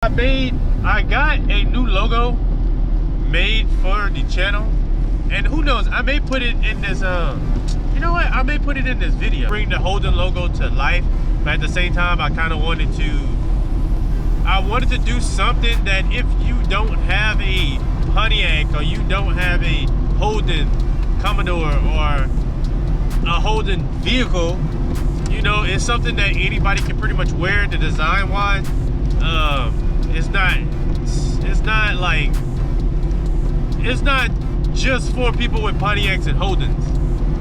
I got a new logo made for the channel, and who knows, I may put it in this you know what, I may put it in this video, bring the Holden logo to life. But at the same time, I kind of wanted to do something that if you don't have a Pontiac or you don't have a Holden Commodore or a Holden vehicle, you know, it's something that anybody can pretty much wear. The design wise, it's not just for people with Pontiacs and Holdens.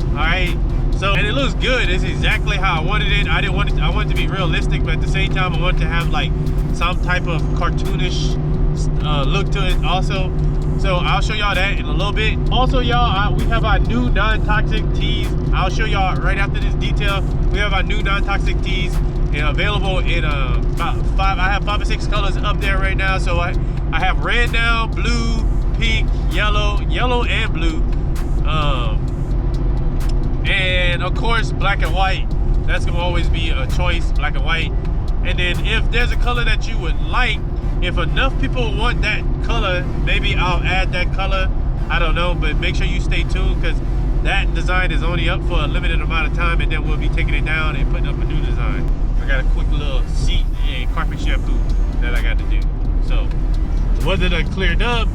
All right, so, and it looks good. It's exactly how I wanted it. I wanted it to be realistic, but at the same time, I wanted to have like some type of cartoonish look to it also. So I'll show y'all that in a little bit. Also, y'all, we have our new non-toxic tees. I'll show y'all right after this detail. We have our new non-toxic tees available in about I have 5 or 6 colors up there right now. So I have red now, blue, pink, yellow and blue, and of course black and white. That's gonna always be a choice, black and white. And then if there's a color that you would like, if enough people want that color, maybe I'll add that color. I don't know, but make sure you stay tuned, because that design is only up for a limited amount of time, and then we'll be taking it down and putting up a new design. I got a quick little seat and carpet shampoo that I got to do. So the ones that I cleared up,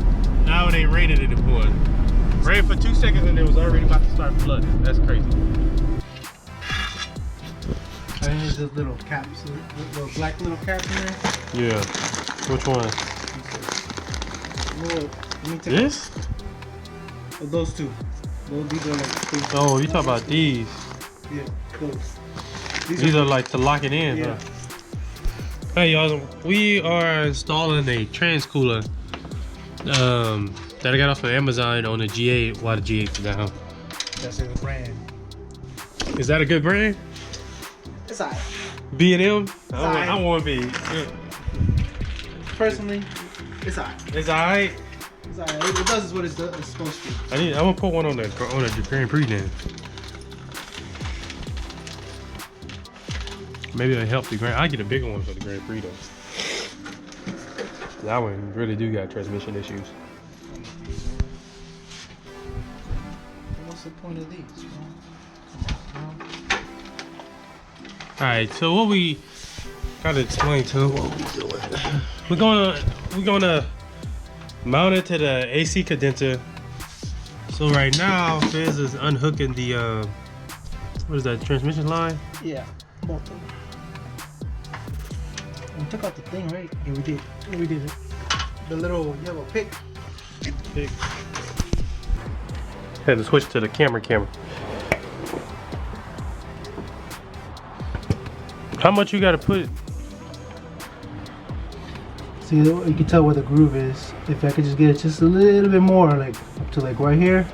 now it ain't raining anymore. Rained for 2 seconds and it was already about to start flooding. That's crazy. I think there's those little caps, little black little caps in there. Yeah. Which one? Well, let me take this? Those two. These are like two. Oh, you talking about these? Yeah, those. These are like to lock it in. Yeah. Huh? Hey y'all, we are installing a trans cooler that I got off of Amazon on the G8 while the G8 is down. That's the brand. Is that a good brand? It's alright. B&M? I want B. Personally, it's alright. It's alright. It's alright. It does what it's supposed to. I'm gonna put one on the Grand Prix then. Maybe it'll help the Grand. I'll get a bigger one for the Grand Prix though. That one really do got transmission issues. What's the point of these? Alright, so what we gotta explain to what we doing. We're gonna mount it to the AC condenser. So right now, Fizz is unhooking the what is that, transmission line? Yeah, both of them. We took out the thing, right? Yeah, we did. Yeah, we did it. The little yellow pick. Had to switch to the camera. How much you gotta put? See, you can tell where the groove is. If I could just get it just a little bit more, like up to like right here.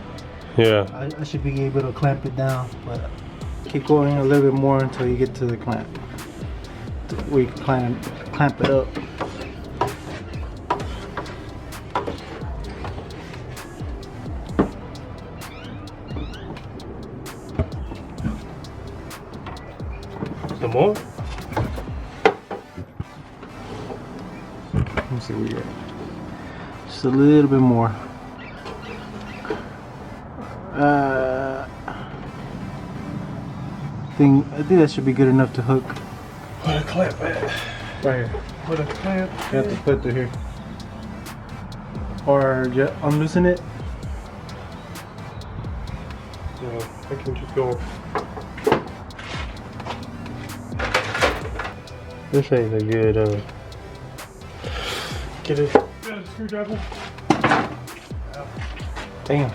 Yeah. I should be able to clamp it down, but keep going a little bit more until you get to the clamp. Where you can clamp it up. Some more? Let me see where you're at. Just a little bit more. I think that should be good enough to hook. Put a clamp at. Right here. Put a clamp. You have to put it here. Or just unloosen it. Yeah, I can just go. This ain't a good get it. Got a screwdriver. Damn.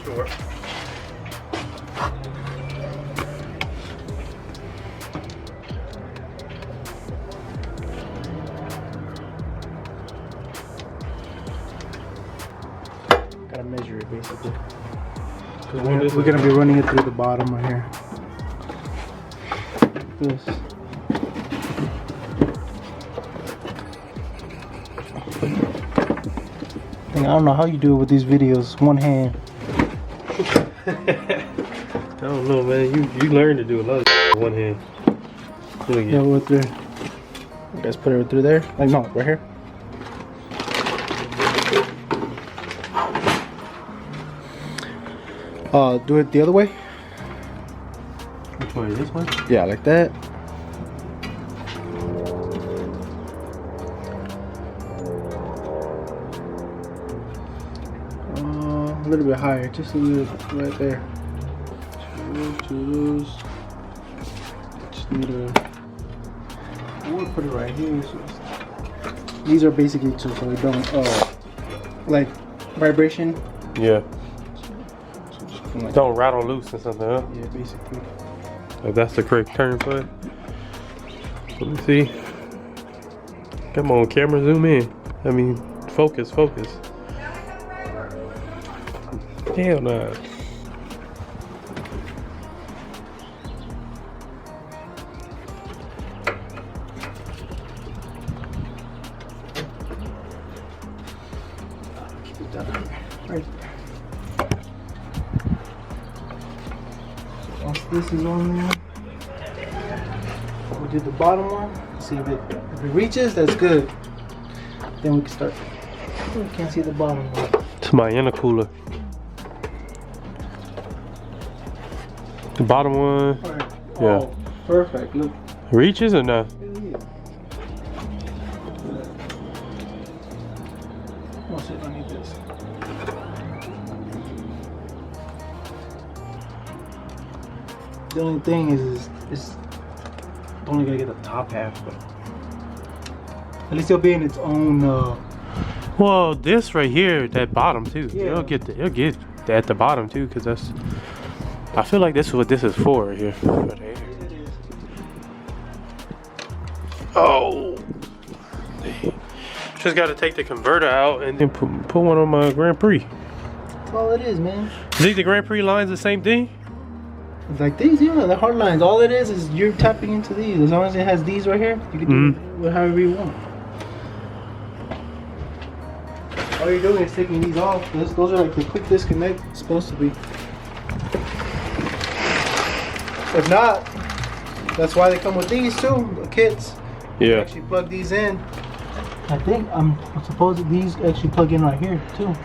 Sure. Gotta measure it basically. We're gonna be running it through the bottom right here. Like this. I don't know how you do it with these videos. One hand. I don't know, man. You learn to do a lot of with one hand. Yeah, what through? You guys put it through there? Like, no, right here. Do it the other way. Which way? This way? Yeah, like that. A little bit higher, just a little right there. To those. Just need to. I want to put it right here. So these are basically so we don't like vibration. Yeah. So like, don't rattle loose or something, huh? Yeah, basically. If that's the correct term for it. Let me see. Come on, camera, zoom in. I mean, focus. Hell no. Keep it down right. So once this is on there, we'll do the bottom one. See if it reaches, that's good. Then we can start. We can't see the bottom one. It's my intercooler. The bottom one. Right. Yeah. Oh, perfect. Look. Reaches or no? Oh shit, I need this. The only thing is only gonna get the top half, but at least it'll be in its own. Well, this right here, that bottom too. Yeah. It'll get that at the bottom too, cause that's. I feel like this is what this is for right here. Right here. Oh. Just got to take the converter out and then put one on my Grand Prix. That's all it is, man. Think the Grand Prix lines the same thing? Like these, yeah, the hard lines. All it is you're tapping into these. As long as it has these right here, you can do it however you want. All you're doing is taking these off. Those are like the quick disconnect. It's supposed to be. If not, that's why they come with these too, the kits. Yeah. You actually plug these in. I think I'm supposed these actually plug in right here too.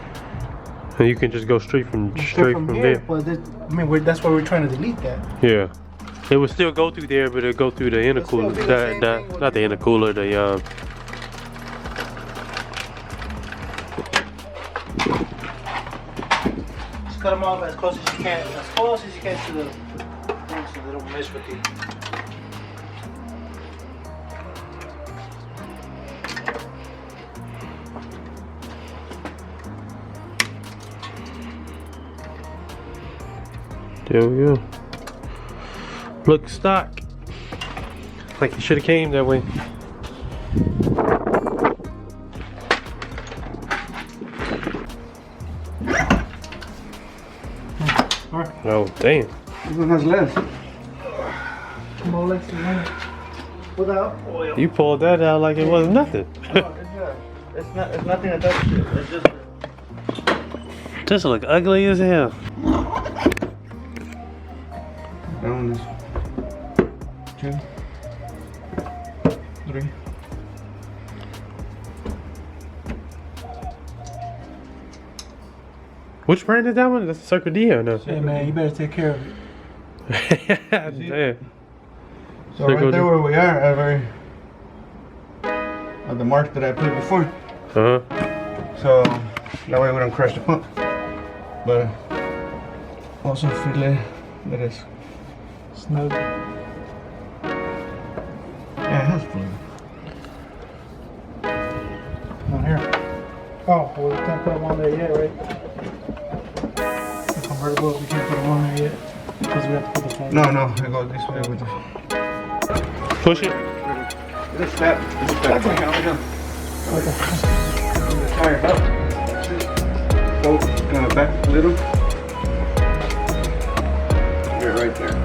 And you can just go straight from here, there. But that's why we're trying to delete that. Yeah. It would still go through there, but it'll go through the intercooler. Not the intercooler, the Just cut them off as close as you can. As close as you can to the thing so they don't mess with you. There we go. Look stock. Like it should have came that way. Alright. Oh damn. This one has less. More less than that. Without oil. You pulled that out like it wasn't nothing. It's nothing to touch it. It's just This look ugly as hell. that one is 2, 3. Which brand is that one? That's Circle D or no? Hey man, you better take care of it. Damn. So right there where we are, at the mark that I put before. Uh-huh. So that way we don't crush the pump. But also feel it is Snug. yeah, it has fluid. On here. Oh, well, we can't put them on there yet, right? The convertible, we can't put them on there yet. Because we have to put the No, it goes this way with the Push it. this step. That's like how we go. Tire up. Go back a little. You're right there.